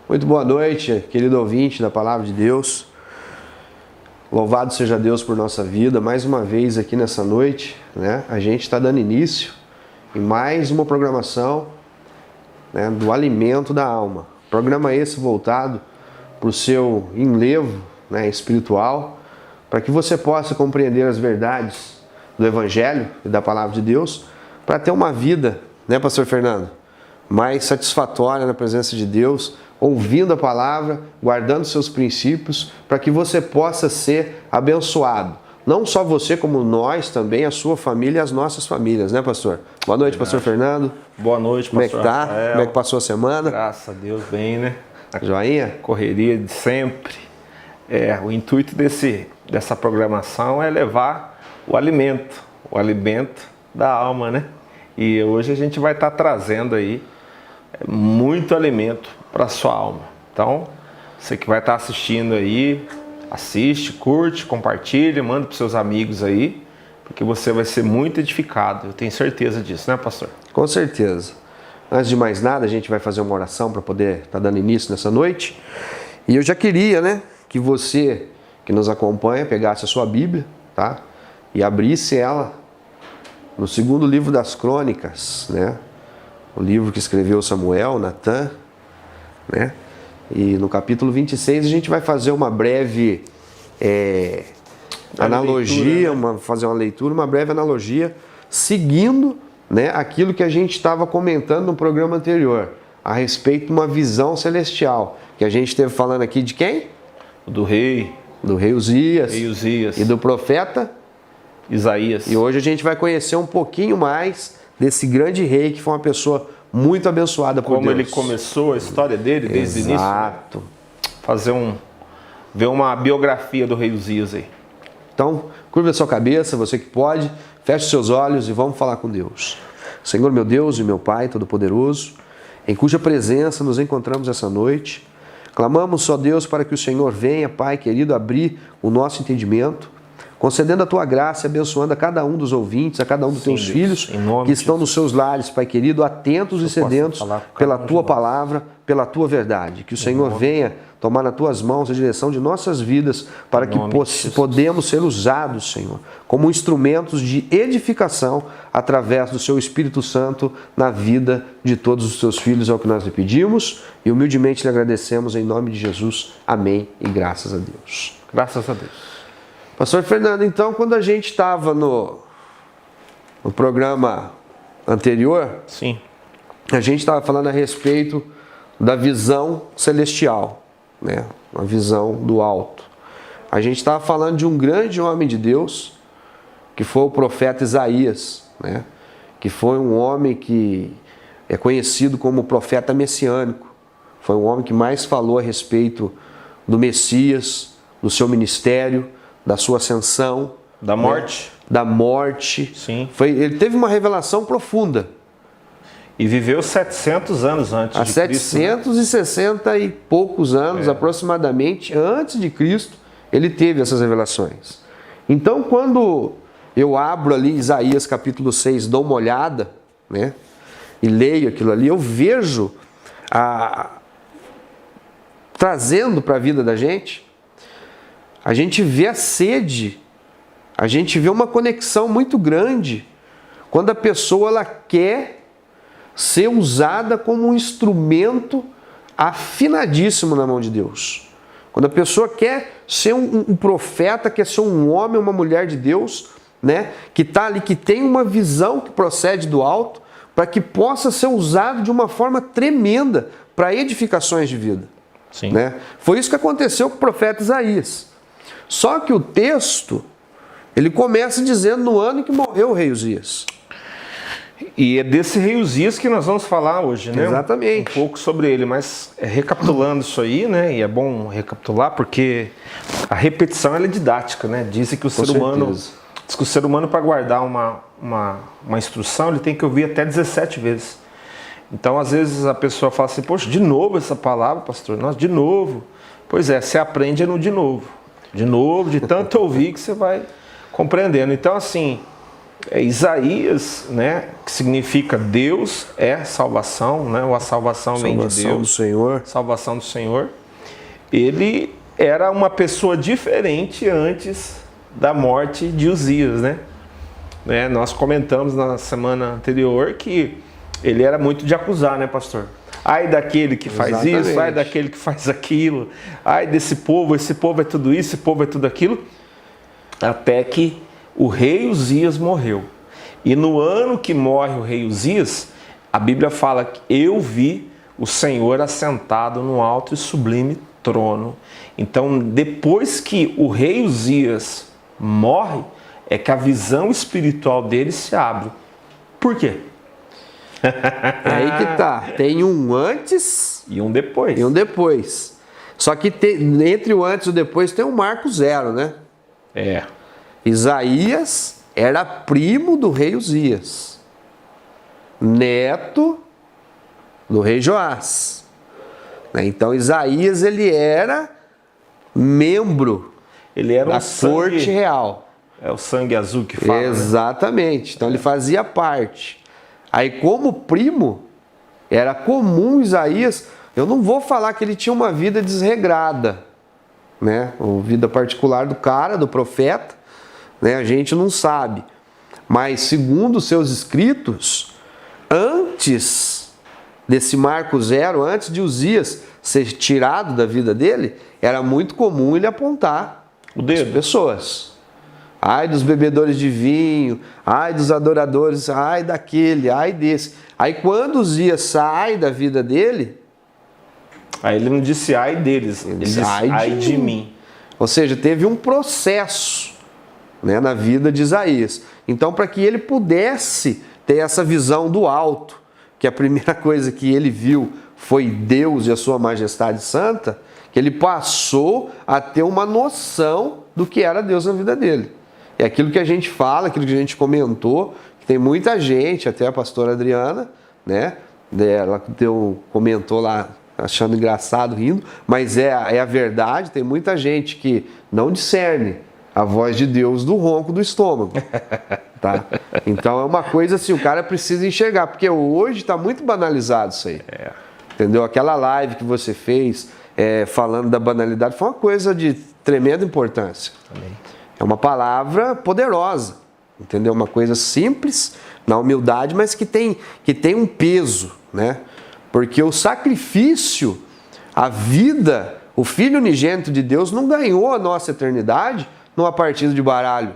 Muito boa noite, querido ouvinte da Palavra de Deus. Louvado seja Deus por nossa vida. Mais uma vez aqui nessa noite, né? A gente está dando início em mais uma programação, né, do alimento da alma. Programa esse voltado para o seu enlevo, né, espiritual, para que você possa compreender as verdades do Evangelho e da Palavra de Deus, para ter uma vida, né, Pastor Fernando, mais satisfatória na presença de Deus, ouvindo a palavra, guardando seus princípios, para que você possa ser abençoado. Não só você, como nós também, a sua família e as nossas famílias, né, pastor? Boa noite, pastor Fernando. Boa noite, pastor. Como é que tá? Rafael. Como é que passou a semana? Graças a Deus, bem, né? Joinha? Correria de sempre. O intuito dessa programação é levar o alimento da alma, né? E hoje a gente vai estar trazendo aí muito alimento para a sua alma. Então, você que vai estar assistindo aí, assiste, curte, compartilha, manda para os seus amigos aí, porque você vai ser muito edificado. Eu tenho certeza disso, né, pastor? Com certeza. Antes de mais nada, a gente vai fazer uma oração para poder estar dando início nessa noite. E eu já queria, né, que você que nos acompanha pegasse a sua Bíblia, tá? E abrisse ela no segundo livro das Crônicas, né? O livro que escreveu Samuel, Natã, né? E no capítulo 26 a gente vai fazer uma breve analogia, leitura, né? Fazer uma leitura, uma breve analogia, seguindo, né, aquilo que a gente estava comentando no programa anterior, a respeito de uma visão celestial, que a gente esteve falando aqui de quem? Do rei Uzias. Uzias. E do profeta Isaías. E hoje a gente vai conhecer um pouquinho mais desse grande rei que foi uma pessoa muito abençoada por Deus. Como ele começou a história dele desde o início. Exato. Ver uma biografia do rei Uzias aí. Então, curva a sua cabeça, você que pode, feche os seus olhos e vamos falar com Deus. Senhor, meu Deus e meu Pai Todo-Poderoso, em cuja presença nos encontramos essa noite, clamamos só Deus para que o Senhor venha, Pai querido, abrir o nosso entendimento, concedendo a Tua graça e abençoando a cada um dos ouvintes, a cada um dos Teus filhos que estão nos seus lares, Pai querido, atentos e sedentos pela Tua palavra, pela Tua verdade. Que o Senhor venha tomar nas Tuas mãos a direção de nossas vidas para que podemos ser usados, Senhor, como instrumentos de edificação através do Seu Espírito Santo na vida de todos os Teus filhos. É o que nós lhe pedimos e humildemente lhe agradecemos em nome de Jesus. Amém e graças a Deus. Graças a Deus. Pastor Fernando, então, quando a gente estava no programa anterior, sim, a gente estava falando a respeito da visão celestial, né? Uma visão do alto. A gente estava falando de um grande homem de Deus, que foi o profeta Isaías, né? Que foi um homem que é conhecido como profeta messiânico. Foi um homem que mais falou a respeito do Messias, do seu ministério, da sua ascensão, da morte, né? Da morte. Sim. Ele teve uma revelação profunda. E viveu 700 anos antes de Cristo. Há 760 e poucos anos, aproximadamente, antes de Cristo, ele teve essas revelações. Então, quando eu abro ali Isaías capítulo 6, dou uma olhada, né, e leio aquilo ali, eu vejo trazendo para a vida da gente, a gente vê a sede, a gente vê uma conexão muito grande quando a pessoa ela quer ser usada como um instrumento afinadíssimo na mão de Deus. Quando a pessoa quer ser um profeta, quer ser um homem, uma mulher de Deus, né, que está ali, que tem uma visão que procede do alto, para que possa ser usado de uma forma tremenda para edificações de vida. Sim. Né? Foi isso que aconteceu com o profeta Isaías. Só que o texto, ele começa dizendo no ano em que morreu o rei Uzias. E é desse rei Uzias que nós vamos falar hoje, né? Exatamente. Um pouco sobre ele, mas recapitulando isso aí, né? E é bom recapitular porque a repetição ela é didática, né? Dizem que o ser humano para guardar uma instrução, ele tem que ouvir até 17 vezes. Então, às vezes a pessoa fala assim: poxa, de novo essa palavra, pastor? Nossa, de novo. Pois é, você aprende no de novo. De novo, de tanto ouvir que você vai compreendendo. Então, assim, Isaías, né, que significa Deus é salvação, né, ou a salvação vem de Deus. Salvação do Senhor. Salvação do Senhor. Ele era uma pessoa diferente antes da morte de Uzias, né? Nós comentamos na semana anterior que ele era muito de acusar, né, pastor? Ai daquele que faz Exatamente. isso, ai daquele que faz aquilo, ai desse povo, esse povo é tudo isso, esse povo é tudo aquilo. Até que o rei Uzias morreu. E no ano que morre o rei Uzias, a Bíblia fala que eu vi o Senhor assentado no alto e sublime trono. Então, depois que o rei Uzias morre, é que a visão espiritual dele se abre. Por quê? É aí que tá. Tem um antes E um depois. e um depois. Só que entre o antes e o depois tem um marco zero, né? É. Isaías era primo do rei Uzias, neto do rei Joás. Então Isaías ele era membro Ele era da um sangue, corte real. É o sangue azul que fala, né? Exatamente. Então ele fazia parte. Aí como primo, era comum Isaías, eu não vou falar que ele tinha uma vida desregrada, né? A vida particular do cara, do profeta, né? A gente não sabe. Mas segundo os seus escritos, antes desse marco zero, antes de Uzias ser tirado da vida dele, era muito comum ele apontar O dedo. as pessoas. Ai dos bebedores de vinho, ai dos adoradores, ai daquele, ai desse. Aí quando Uzias sai da vida dele, Aí ele não disse ai deles, ele disse ai de mim. Ou seja, teve um processo, né, na vida de Isaías. Então, para que ele pudesse ter essa visão do alto, que a primeira coisa que ele viu foi Deus e a sua majestade santa, que ele passou a ter uma noção do que era Deus na vida dele. É aquilo que a gente fala, aquilo que a gente comentou, que tem muita gente, até a pastora Adriana, né, ela comentou lá, achando engraçado, rindo, mas é a verdade, tem muita gente que não discerne a voz de Deus do ronco do estômago, tá? Então é uma coisa assim, o cara precisa enxergar, porque hoje está muito banalizado isso aí, entendeu? Aquela live que você fez falando da banalidade foi uma coisa de tremenda importância. Amém. É uma palavra poderosa, entendeu? Uma coisa simples, na humildade, mas que tem um peso, né? Porque o sacrifício, a vida, o Filho unigênito de Deus não ganhou a nossa eternidade numa partida de baralho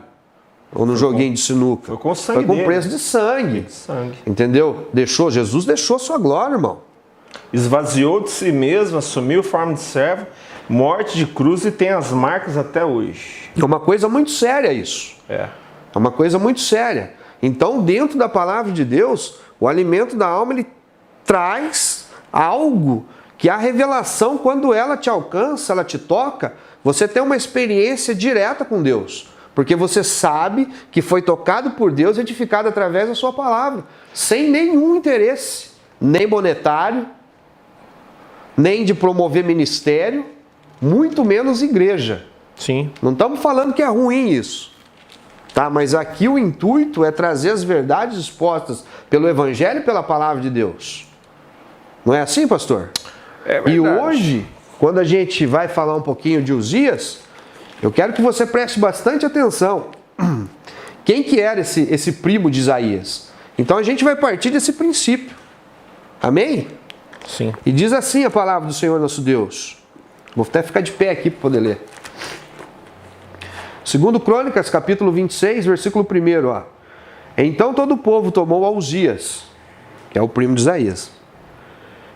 ou num joguinho de sinuca. Foi com sangue Foi com dele. preço de sangue. Sangue. Entendeu? Jesus deixou sua glória, irmão. Esvaziou de si mesmo, assumiu forma de servo, morte de cruz e tem as marcas até hoje. É uma coisa muito séria isso. É. É uma coisa muito séria. Então, dentro da palavra de Deus, o alimento da alma, ele traz algo que a revelação, quando ela te alcança, ela te toca, você tem uma experiência direta com Deus. Porque você sabe que foi tocado por Deus, edificado através da sua palavra, sem nenhum interesse, nem monetário, nem de promover ministério, muito menos igreja. Sim. Não estamos falando que é ruim isso, tá? Mas aqui o intuito é trazer as verdades expostas pelo Evangelho e pela Palavra de Deus. Não é assim, pastor? É verdade. E hoje, quando a gente vai falar um pouquinho de Uzias, eu quero que você preste bastante atenção. Quem que era esse primo de Isaías? Então a gente vai partir desse princípio. Amém? Sim. E diz assim a palavra do Senhor nosso Deus. Vou até ficar de pé aqui para poder ler. Segundo Crônicas, capítulo 26, versículo 1, ó. Então todo o povo tomou a Uzias, que é o primo de Isaías,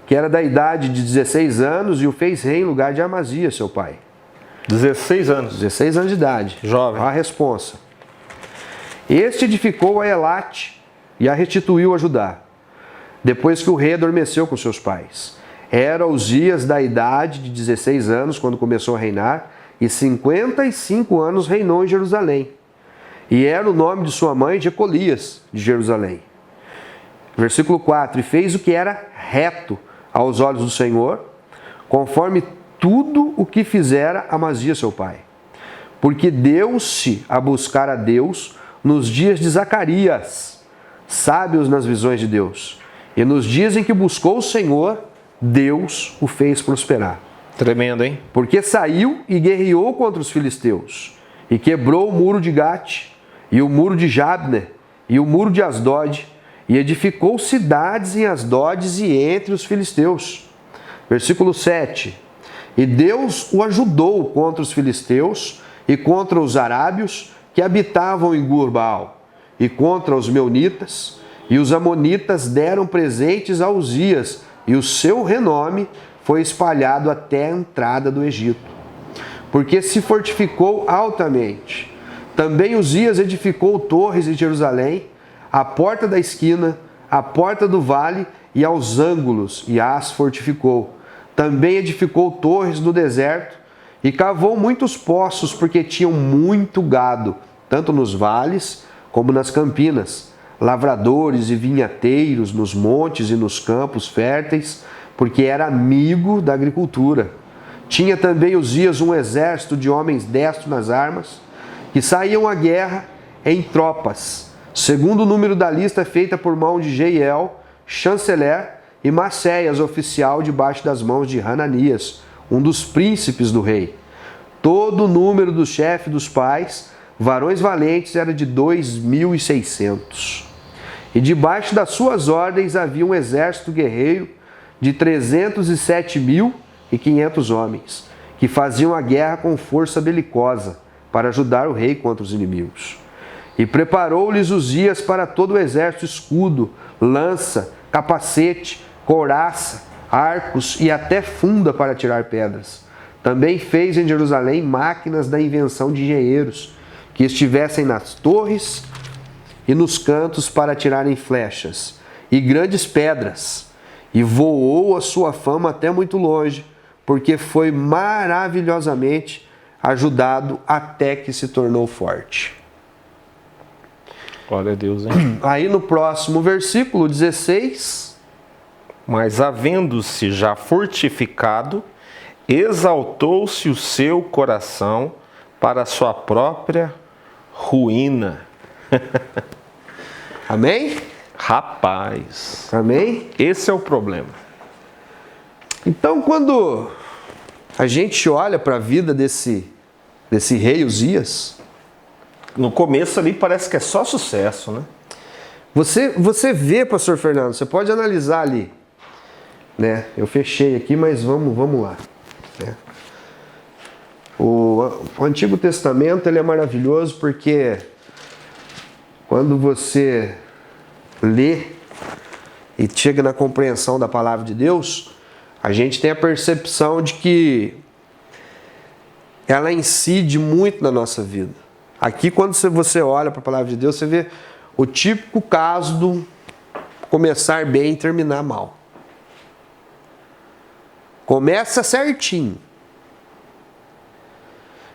que era da idade de 16 anos, e o fez rei em lugar de Amazias, seu pai. 16 anos. 16 anos de idade. Jovem. Olha a responsa. Este edificou a Elate e a restituiu a Judá, depois que o rei adormeceu com seus pais. Era Uzias da idade de 16 anos quando começou a reinar, e 55 anos reinou em Jerusalém. E era o nome de sua mãe Jecolias, de Jerusalém. Versículo 4. E fez o que era reto aos olhos do Senhor, conforme tudo o que fizera Amazias seu pai. Porque deu-se a buscar a Deus, nos dias de Zacarias, sábios nas visões de Deus. E nos dias em que buscou o Senhor, Deus o fez prosperar. Tremendo, hein? Porque saiu e guerreou contra os filisteus, e quebrou o muro de Gate, e o muro de Jabne, e o muro de Asdod, e edificou cidades em Asdodes e entre os filisteus. Versículo 7. E Deus o ajudou contra os filisteus e contra os arábios que habitavam em Gur-Baal, e contra os meunitas, e os amonitas deram presentes a Uzias, e o seu renome foi espalhado até a entrada do Egito, porque se fortificou altamente. Também Uzias edificou torres em Jerusalém, a porta da esquina, a porta do vale e aos ângulos, e as fortificou. Também edificou torres no deserto e cavou muitos poços, porque tinham muito gado, tanto nos vales como nas campinas, lavradores e vinhateiros nos montes e nos campos férteis, porque era amigo da agricultura. Tinha também Uzias um exército de homens destros nas armas, que saíam à guerra em tropas, segundo o número da lista feita por mão de Jeiel, chanceler, e Maceias, oficial, debaixo das mãos de Hananias, um dos príncipes do rei. Todo o número do chefe dos pais, varões valentes, era de 2.600. E debaixo das suas ordens havia um exército guerreiro de 307.500 homens, que faziam a guerra com força belicosa, para ajudar o rei contra os inimigos. E preparou-lhes Uzias para todo o exército escudo, lança, capacete, couraça, arcos e até funda para tirar pedras. Também fez em Jerusalém máquinas da invenção de engenheiros, que estivessem nas torres e nos cantos para tirarem flechas, e grandes pedras. E voou a sua fama até muito longe, porque foi maravilhosamente ajudado até que se tornou forte. Glória a Deus, hein? Aí no próximo versículo 16. Mas havendo-se já fortificado, exaltou-se o seu coração para a sua própria ruína. Amém? Rapaz. Amém? Esse é o problema. Então, quando a gente olha para a vida desse rei Uzias, no começo ali parece que é só sucesso, né? Você vê, pastor Fernando, você pode analisar ali, né? Eu fechei aqui, mas vamos lá, né? O Antigo Testamento ele é maravilhoso porque quando você lê e chega na compreensão da palavra de Deus, a gente tem a percepção de que ela incide muito na nossa vida. Aqui, quando você olha para a palavra de Deus, você vê o típico caso do começar bem e terminar mal. Começa certinho,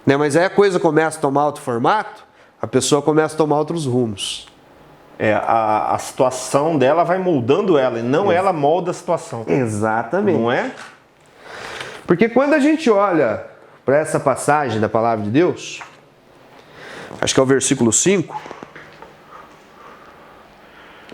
né? Mas aí a coisa começa a tomar outro formato, a pessoa começa a tomar outros rumos. A situação dela vai moldando ela, e não ela molda a situação. Exatamente. Não é? Porque quando a gente olha para essa passagem da palavra de Deus, acho que é o versículo 5.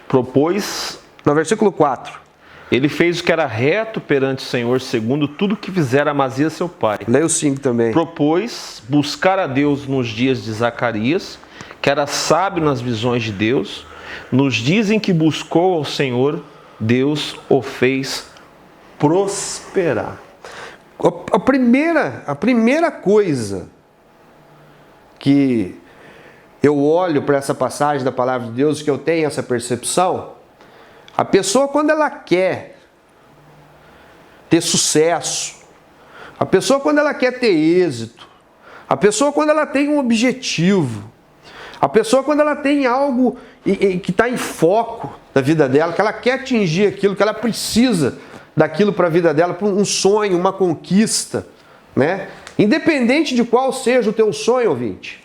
Propôs... No versículo 4. Ele fez o que era reto perante o Senhor, segundo tudo que fizera Amazias seu pai. Leia o 5 também. Propôs buscar a Deus nos dias de Zacarias, que era sábio nas visões de Deus. Nos dias em que buscou ao Senhor, Deus o fez prosperar. A primeira coisa que eu olho para essa passagem da palavra de Deus, que eu tenho essa percepção, a pessoa quando ela quer ter sucesso, a pessoa quando ela quer ter êxito, a pessoa quando ela tem um objetivo, a pessoa quando ela tem algo que está em foco da vida dela, que ela quer atingir aquilo, que ela precisa daquilo para a vida dela, para um sonho, uma conquista, né? Independente de qual seja o teu sonho, ouvinte,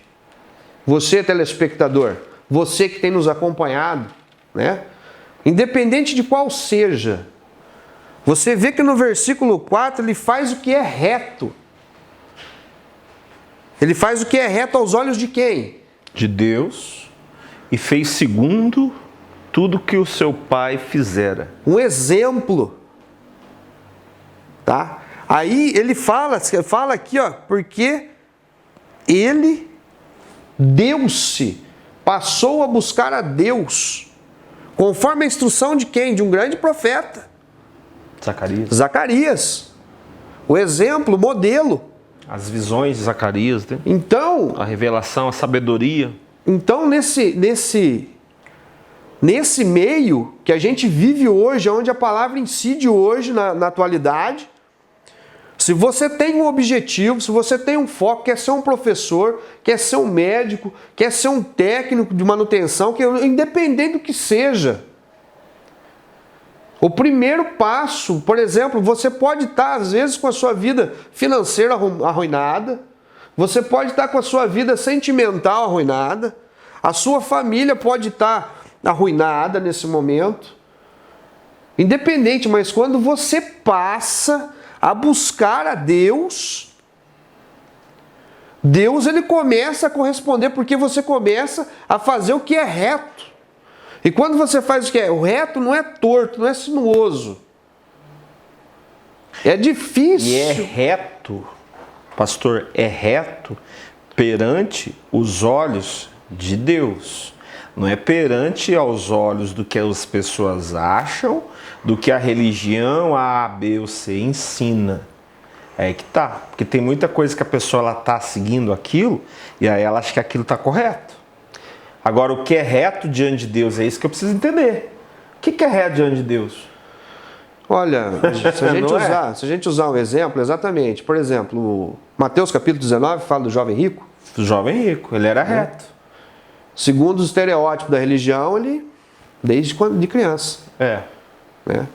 você telespectador, você que tem nos acompanhado, né? Independente de qual seja, você vê que no versículo 4 ele faz o que é reto. Ele faz o que é reto aos olhos de quem? De Deus E fez segundo tudo que o seu pai fizera. Um exemplo. Tá? Aí ele fala aqui, ó, porque ele deu-se, passou a buscar a Deus, conforme a instrução de quem? De um grande profeta. Zacarias. O exemplo, o modelo. As visões de Zacarias, né? Então, a revelação, a sabedoria. Então, nesse meio que a gente vive hoje, onde a palavra incide hoje na atualidade, se você tem um objetivo, se você tem um foco, quer ser um professor, quer ser um médico, quer ser um técnico de manutenção, independente do que seja, o primeiro passo, por exemplo, você pode estar às vezes com a sua vida financeira arruinada, você pode estar com a sua vida sentimental arruinada, a sua família pode estar arruinada nesse momento, independente, mas quando você passa a buscar a Deus, Deus ele começa a corresponder, porque você começa a fazer o que é reto. E quando você faz o que é reto, não é torto, não é sinuoso. É difícil. E é reto, pastor, é reto perante os olhos de Deus. Não é perante aos olhos do que as pessoas acham, do que a religião A, B ou C ensina. É aí que tá. Porque tem muita coisa que a pessoa ela tá seguindo aquilo e aí ela acha que aquilo tá correto. Agora, o que é reto diante de Deus, é isso que eu preciso entender. O que é reto diante de Deus? Olha, se a gente usar um exemplo, exatamente. Por exemplo, Mateus capítulo 19 fala do jovem rico. Do jovem rico, ele era reto. Segundo os estereótipos da religião, ele desde quando de criança. Né?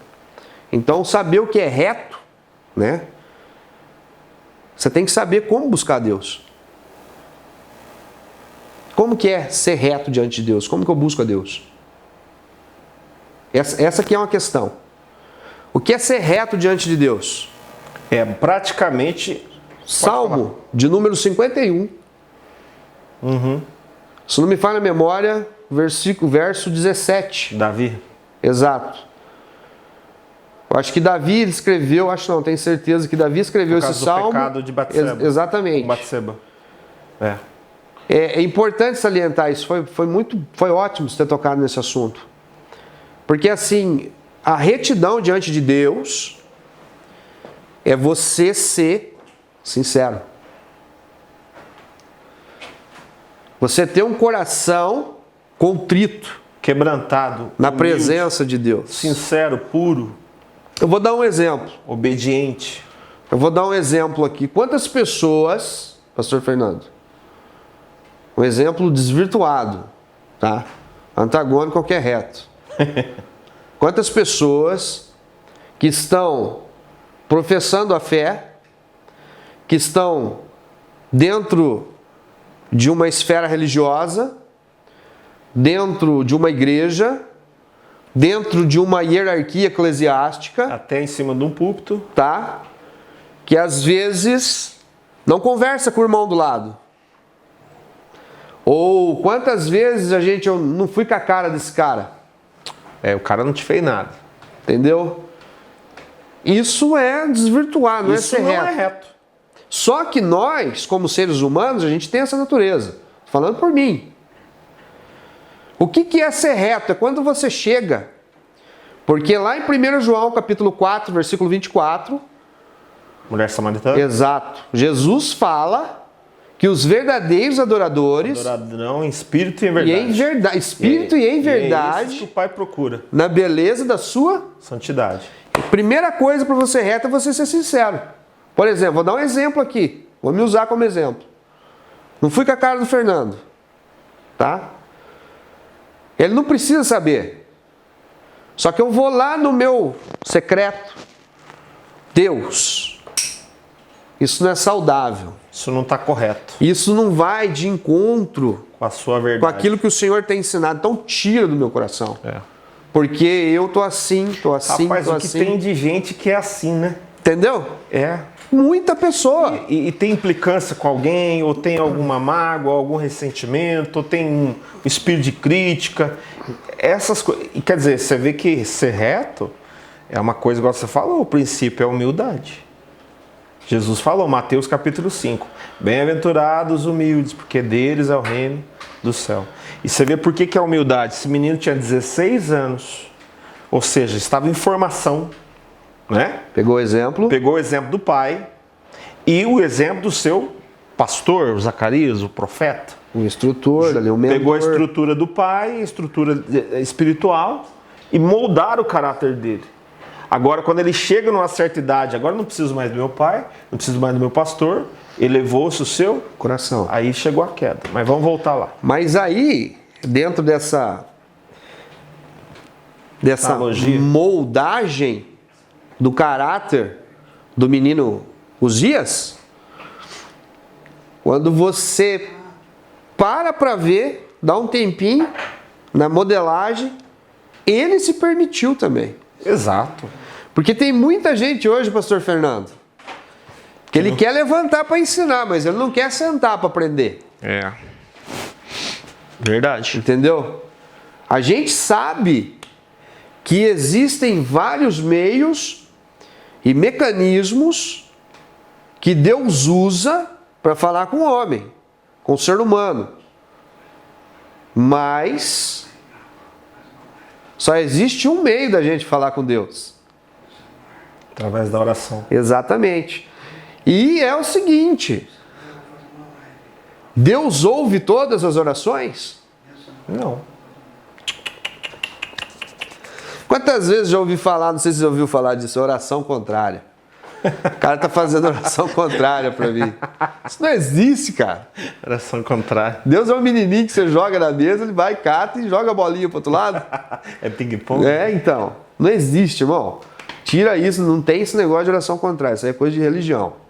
Então, saber o que é reto, né? Você tem que saber como buscar Deus. Como que é ser reto diante de Deus? Como que eu busco a Deus? Essa aqui é uma questão. O que é ser reto diante de Deus? É praticamente... Salmo de número 51. Se não me falha a memória, verso 17. Davi. Exato. Eu acho que Davi escreveu, tenho certeza que Davi escreveu esse salmo. Do pecado de Batseba. Exatamente. Batseba. É importante salientar isso, foi ótimo você ter tocado nesse assunto. Porque assim, a retidão diante de Deus é você ser sincero. Você ter um coração contrito, quebrantado, na humilde, presença de Deus. sincero, puro. Eu vou dar um exemplo. Obediente. Eu vou dar um exemplo aqui. Quantas pessoas, pastor Fernando, um exemplo desvirtuado, tá? Antagônico ao que é reto. Quantas pessoas que estão professando a fé, que estão dentro de uma esfera religiosa, dentro de uma igreja, dentro de uma hierarquia eclesiástica, até em cima de um púlpito, tá? Que às vezes não conversa com o irmão do lado. Ou quantas vezes eu não fui com a cara desse cara? O cara não te fez nada. Entendeu? Isso é desvirtuar, não Isso é ser não reto. é reto. Só que nós, como seres humanos, a gente tem essa natureza. Falando por mim. O que é ser reto? É quando você chega. Porque lá em 1 João, capítulo 4, versículo 24... Mulher samaritana? Exato. Jesus fala que os verdadeiros adoradores... Adoradão em espírito e em verdade. Espírito e em verdade... É isso que o Pai procura. Na beleza da sua... santidade. Primeira coisa para você reto é você ser sincero. Por exemplo, vou dar um exemplo aqui. Vou me usar como exemplo. Não fui com a cara do Fernando. Tá? Ele não precisa saber. Só que eu vou lá no meu secreto. Deus, isso não é saudável. Isso não está correto. Isso não vai de encontro com a sua verdade, com aquilo que o Senhor tem ensinado. Então tira do meu coração. Porque eu tô assim, Rapaz, tô o que assim. tem de gente que é assim, né? Entendeu? Muita pessoa. E tem implicância com alguém, ou tem alguma mágoa, algum ressentimento, ou tem um espírito de crítica. Essas coisas. E quer dizer, você vê que ser reto é uma coisa, igual você falou, o princípio é humildade. Jesus falou, Mateus capítulo 5, bem-aventurados os humildes, porque deles é o reino do céu. E você vê por que é humildade. Esse menino tinha 16 anos, ou seja, estava em formação, né? Pegou o exemplo. Pegou o exemplo do pai e o exemplo do seu pastor, o Zacarias, o profeta. O instrutor, ali, o mentor. Pegou a estrutura do pai, a estrutura espiritual e moldaram o caráter dele. Agora, quando ele chega numa certa idade, agora não preciso mais do meu pai, não preciso mais do meu pastor, elevou-se o seu coração. Aí chegou a queda. Mas vamos voltar lá. Mas aí, dentro dessa Analogia. moldagem do caráter do menino Uzias, quando você para ver, dá um tempinho na modelagem, ele se permitiu também. Exato. Porque tem muita gente hoje, pastor Fernando, que ele quer levantar para ensinar, mas ele não quer sentar para aprender. É. Verdade. Entendeu? A gente sabe que existem vários meios e mecanismos que Deus usa para falar com o homem, com o ser humano. Mas só existe um meio da gente falar com Deus. Através da oração. Exatamente. E é o seguinte: Deus ouve todas as orações? Não. Quantas vezes já ouvi falar, não sei se você ouviu falar disso, oração contrária. O cara tá fazendo oração contrária para mim. Isso não existe, cara. Oração contrária. Deus é um menininho que você joga na mesa, ele vai, cata e joga a bolinha pro outro lado. É ping-pong? É, então. Não existe, irmão. Tira isso, não tem esse negócio de oração contrária. Isso aí é coisa de religião.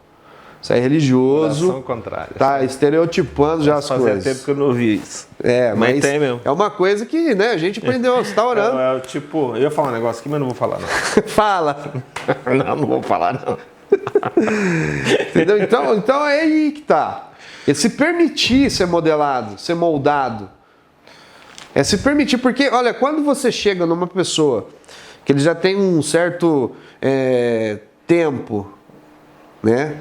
Isso aí é religioso. Oração contrária. Tá estereotipando já as coisas. Fazia tempo que eu não ouvi isso. É, mas tem mesmo. é uma coisa que, né, a gente aprendeu. Você tá orando. É, tipo, eu ia falar um negócio aqui, mas não vou falar, não. Fala. Não vou falar, não. Entendeu? Então é aí que tá. É se permitir ser modelado, ser moldado. É se permitir, porque, olha, quando você chega numa pessoa que ele já tem um certo tempo, né?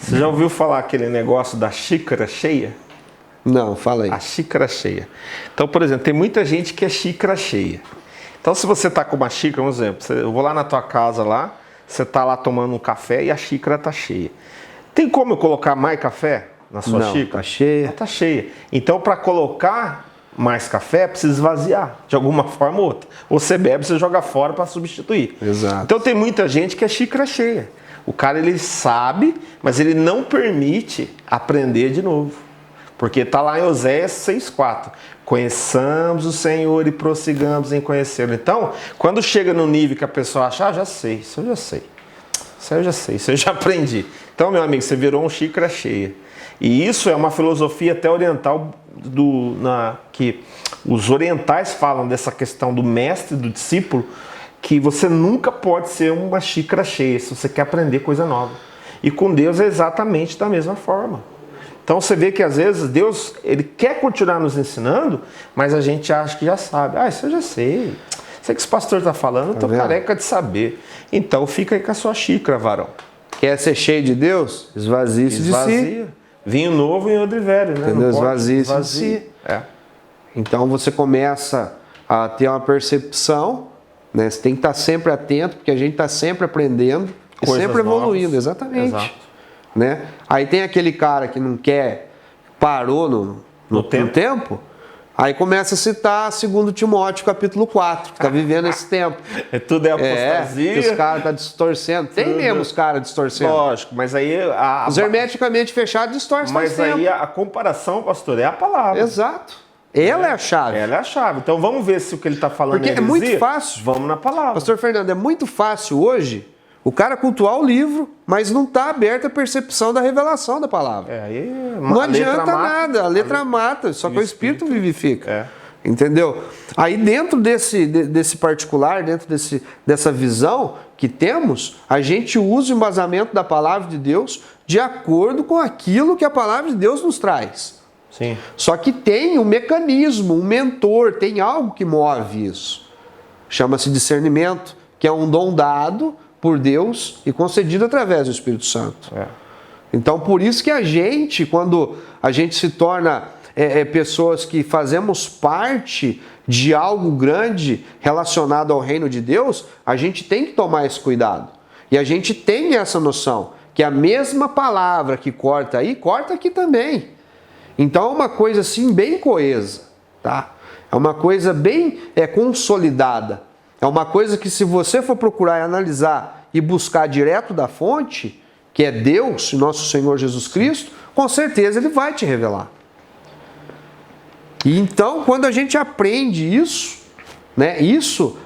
Você já ouviu falar aquele negócio da xícara cheia? Não, fala aí. A xícara cheia. Então, por exemplo, tem muita gente que é xícara cheia. Então, se você tá com uma xícara, um exemplo, eu vou lá na tua casa lá, você tá lá tomando um café e a xícara tá cheia. Tem como eu colocar mais café na sua xícara? Tá cheia. Tá cheia. Então, para colocar mais café, precisa esvaziar, de alguma forma ou outra. Ou você bebe, você joga fora para substituir. Exato. Então, tem muita gente que é xícara cheia. O cara, ele sabe, mas ele não permite aprender de novo. Porque está lá em Oséias 6,4. Conheçamos o Senhor e prossigamos em conhecê-lo. Então, quando chega no nível que a pessoa acha, já sei, isso eu já sei. Isso eu já sei, isso eu já aprendi. Então, meu amigo, você virou um xícara cheia. E isso é uma filosofia até oriental, que os orientais falam dessa questão do mestre e do discípulo, que você nunca pode ser uma xícara cheia se você quer aprender coisa nova. E com Deus é exatamente da mesma forma. Então você vê que às vezes Deus, ele quer continuar nos ensinando, mas a gente acha que já sabe. Isso eu já sei. Sei que esse pastor está falando, eu estou careca de saber. Então fica aí com a sua xícara, varão. Quer ser cheio de Deus? Esvazie-se de si. Vinho novo em odre velho, né? Entendeu? Esvazie-se de si. Então você começa a ter uma percepção, né? Você tem que estar sempre atento, porque a gente está sempre aprendendo e sempre evoluindo. Novas. Exatamente. Exato. Né? Aí tem aquele cara que não quer, parou no tempo, aí começa a citar 2 Timóteo capítulo 4, que está vivendo esse tempo. Tudo é apostasia. Que os caras estão distorcendo. Tem mesmo os caras distorcendo. Lógico, mas aí... Os hermeticamente fechados distorcem. Mas aí a comparação, pastor, é a palavra. Exato. Ela é a chave. Ela é a chave. Então vamos ver se o que ele está falando Porque é muito fácil. Vamos na palavra. Pastor Fernando, é muito fácil hoje o cara cultuar o livro, mas não está aberta a percepção da revelação da palavra. Aí não adianta nada, a letra mata, só que o Espírito vivifica. Entendeu? Aí dentro desse particular, dentro dessa visão que temos, a gente usa o embasamento da palavra de Deus de acordo com aquilo que a palavra de Deus nos traz. Sim. Só que tem um mecanismo, um mentor, tem algo que move isso. Chama-se discernimento, que é um dom dado por Deus e concedido através do Espírito Santo. Então, por isso que a gente, quando a gente se torna pessoas que fazemos parte de algo grande relacionado ao reino de Deus, a gente tem que tomar esse cuidado. E a gente tem essa noção, que a mesma palavra que corta aí, corta aqui também. Então é uma coisa assim bem coesa, tá? É uma coisa bem consolidada. É uma coisa que se você for procurar e analisar e buscar direto da fonte, que é Deus, nosso Senhor Jesus Cristo, com certeza Ele vai te revelar. E então, quando a gente aprende isso, né, isso,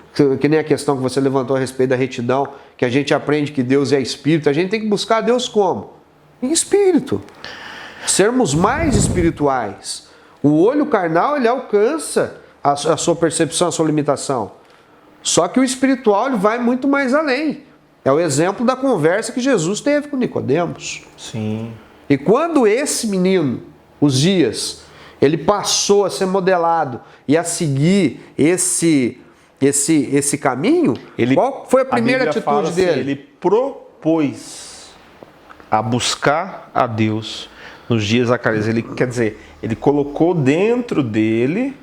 que nem a questão que você levantou a respeito da retidão, que a gente aprende que Deus é Espírito, a gente tem que buscar Deus como? Em Espírito. Sermos mais espirituais. O olho carnal, ele alcança a sua percepção, a sua limitação. Só que o espiritual, ele vai muito mais além. É o exemplo da conversa que Jesus teve com Nicodemos. Sim. E quando esse menino, Uzias, ele passou a ser modelado e a seguir esse caminho, qual foi a primeira atitude dele? Ele propôs a buscar a Deus nos dias Zacarias. Ele, quer dizer, ele colocou dentro dele,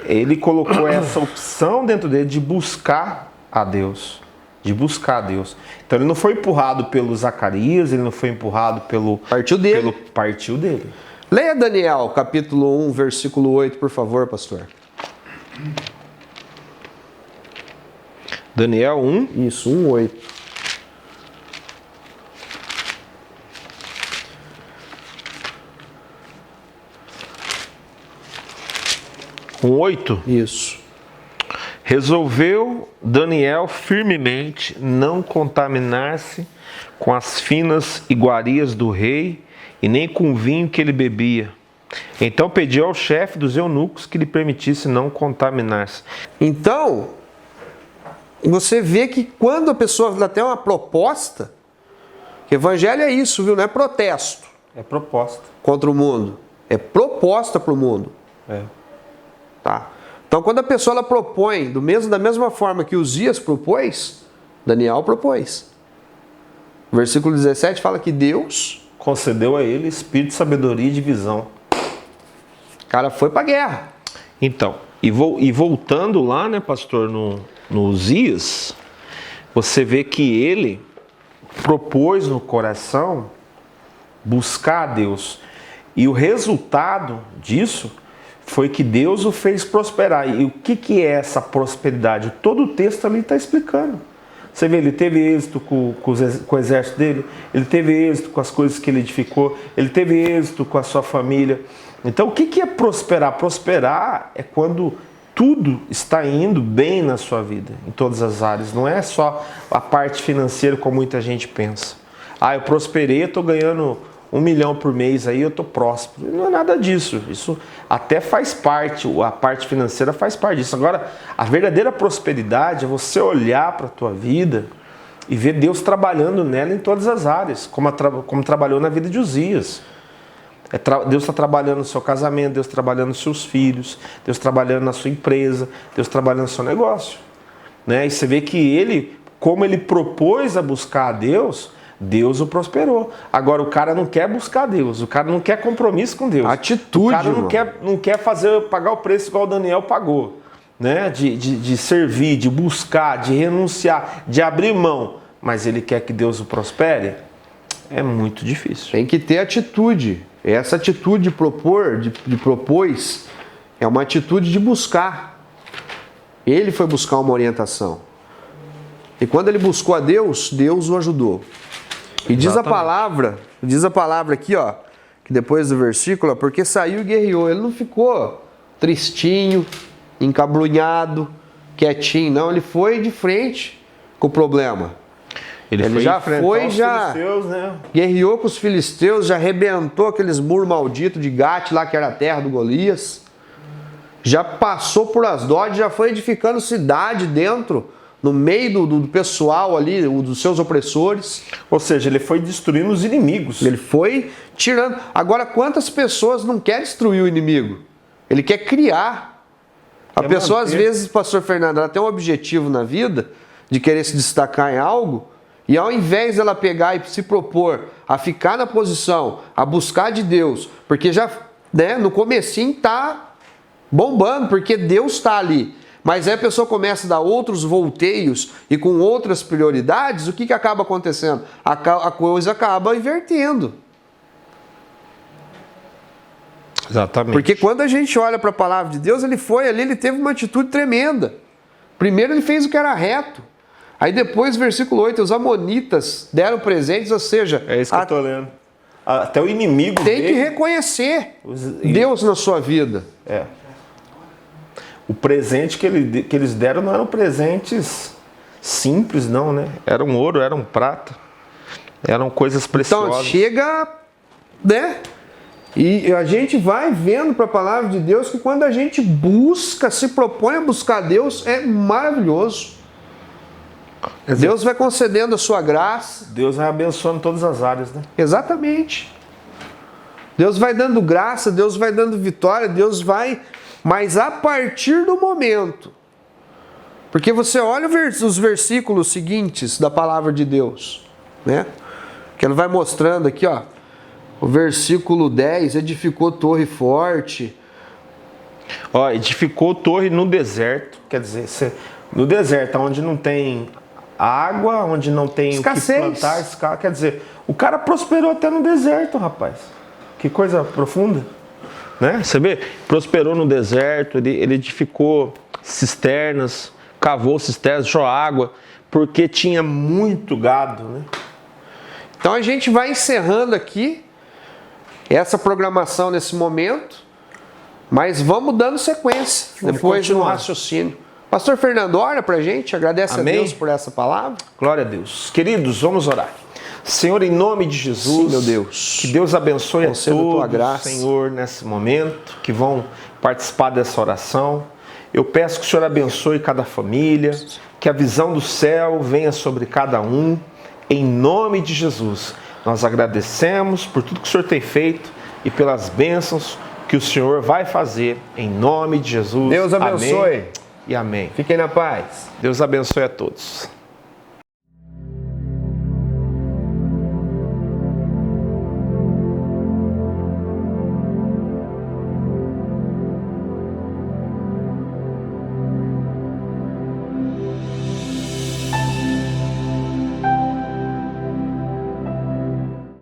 ele colocou essa opção dentro dele de buscar a Deus. De buscar a Deus. Então ele não foi empurrado pelo Zacarias, ele não foi empurrado pelo... Partiu dele. Partiu dele. Leia Daniel, capítulo 1, versículo 8, por favor, pastor. Daniel 1? Isso, 1, 8. Um 8? Isso. Resolveu Daniel firmemente não contaminar-se com as finas iguarias do rei e nem com o vinho que ele bebia. Então pediu ao chefe dos eunucos que lhe permitisse não contaminar-se. Então, você vê que quando a pessoa dá até uma proposta, que evangelho é isso, viu? Não é protesto. É proposta. Contra o mundo. É proposta para o mundo. Tá? Então, quando a pessoa ela propõe, da mesma forma que Uzias propôs, Daniel propôs. O versículo 17 fala que Deus concedeu a ele espírito de sabedoria e de visão. O cara foi para a guerra. Então, e voltando lá, né, pastor, no Uzias, você vê que ele propôs no coração buscar a Deus. E o resultado disso foi que Deus o fez prosperar. E o que é essa prosperidade? Todo o texto ali está explicando. Você vê, ele teve êxito com o exército dele, ele teve êxito com as coisas que ele edificou, ele teve êxito com a sua família. Então, o que é prosperar? Prosperar é quando tudo está indo bem na sua vida, em todas as áreas. Não é só a parte financeira, como muita gente pensa. Eu prosperei, eu estou ganhando 1 milhão por mês, aí eu estou próspero. Não é nada disso. Isso até faz parte, a parte financeira faz parte disso. Agora, a verdadeira prosperidade é você olhar para a tua vida e ver Deus trabalhando nela em todas as áreas, como trabalhou na vida de Uzias. Deus está trabalhando no seu casamento, Deus trabalhando nos seus filhos, Deus trabalhando na sua empresa, Deus trabalhando no seu negócio. Né? E você vê que ele, como ele propôs a buscar a Deus, Deus o prosperou. Agora o cara não quer buscar Deus, o cara não quer compromisso com Deus. Atitude, o cara não quer pagar o preço igual o Daniel pagou, né? De servir, de buscar, de renunciar, de abrir mão. Mas ele quer que Deus o prospere? É muito difícil. Tem que ter atitude. Essa atitude de propor, de propôs, é uma atitude de buscar. Ele foi buscar uma orientação. E quando ele buscou a Deus, Deus o ajudou. E diz a palavra aqui, ó, que depois do versículo, porque saiu e guerreou. Ele não ficou tristinho, encabrunhado, quietinho, não. Ele foi de frente com o problema. Ele já foi, já guerreou com os filisteus, já arrebentou aqueles muros malditos de Gate lá, que era a terra do Golias. já passou por Asdod, já foi edificando cidade dentro, no meio do pessoal ali, dos seus opressores. Ou seja, ele foi destruindo os inimigos. Ele foi tirando. Agora, quantas pessoas não querem destruir o inimigo? Ele quer criar. A pessoa, às vezes, pastor Fernando, ela tem um objetivo na vida de querer se destacar em algo, e ao invés dela pegar e se propor a ficar na posição, a buscar de Deus, porque já, né, no comecinho tá bombando, porque Deus está ali. Mas aí a pessoa começa a dar outros volteios e com outras prioridades, o que acaba acontecendo? A coisa acaba invertendo. Exatamente. Porque quando a gente olha para a palavra de Deus, ele foi ali, ele teve uma atitude tremenda. Primeiro ele fez o que era reto. Aí depois, versículo 8, os amonitas deram presentes, ou seja... É isso que eu estou lendo. Até o inimigo tem que reconhecer Deus na sua vida. É. O presente que eles deram não eram presentes simples, não, né? Eram ouro, eram prata. Eram coisas preciosas. Então chega, né? E a gente vai vendo para a palavra de Deus que quando a gente busca, se propõe a buscar Deus, é maravilhoso. Deus vai concedendo a sua graça. Deus vai abençoando todas as áreas, né? Exatamente. Deus vai dando graça, Deus vai dando vitória, Deus vai... Mas a partir do momento... Porque você olha os versículos seguintes da palavra de Deus, né? Que ele vai mostrando aqui, ó. O versículo 10, edificou torre forte. Ó, edificou torre no deserto. Quer dizer, no deserto, onde não tem água, onde não tem escassez. O que plantar, quer dizer, o cara prosperou até no deserto, rapaz. Que coisa profunda, né? Você vê, prosperou no deserto, ele edificou cisternas, cavou cisternas, deixou água, porque tinha muito gado, né? Então a gente vai encerrando aqui essa programação nesse momento, mas vamos dando sequência depois no raciocínio. Pastor Fernando, ora pra gente, agradece Amém. a Deus por essa palavra. Glória a Deus. Queridos, vamos orar. Senhor, em nome de Jesus, sim, meu Deus, que Deus abençoe conceda a todos, tua graça, Senhor, nesse momento, que vão participar dessa oração. Eu peço que o Senhor abençoe cada família, que a visão do céu venha sobre cada um, em nome de Jesus. Nós agradecemos por tudo que o Senhor tem feito e pelas bênçãos que o Senhor vai fazer, em nome de Jesus. Deus abençoe. Amém e amém. Fiquem na paz. Deus abençoe a todos.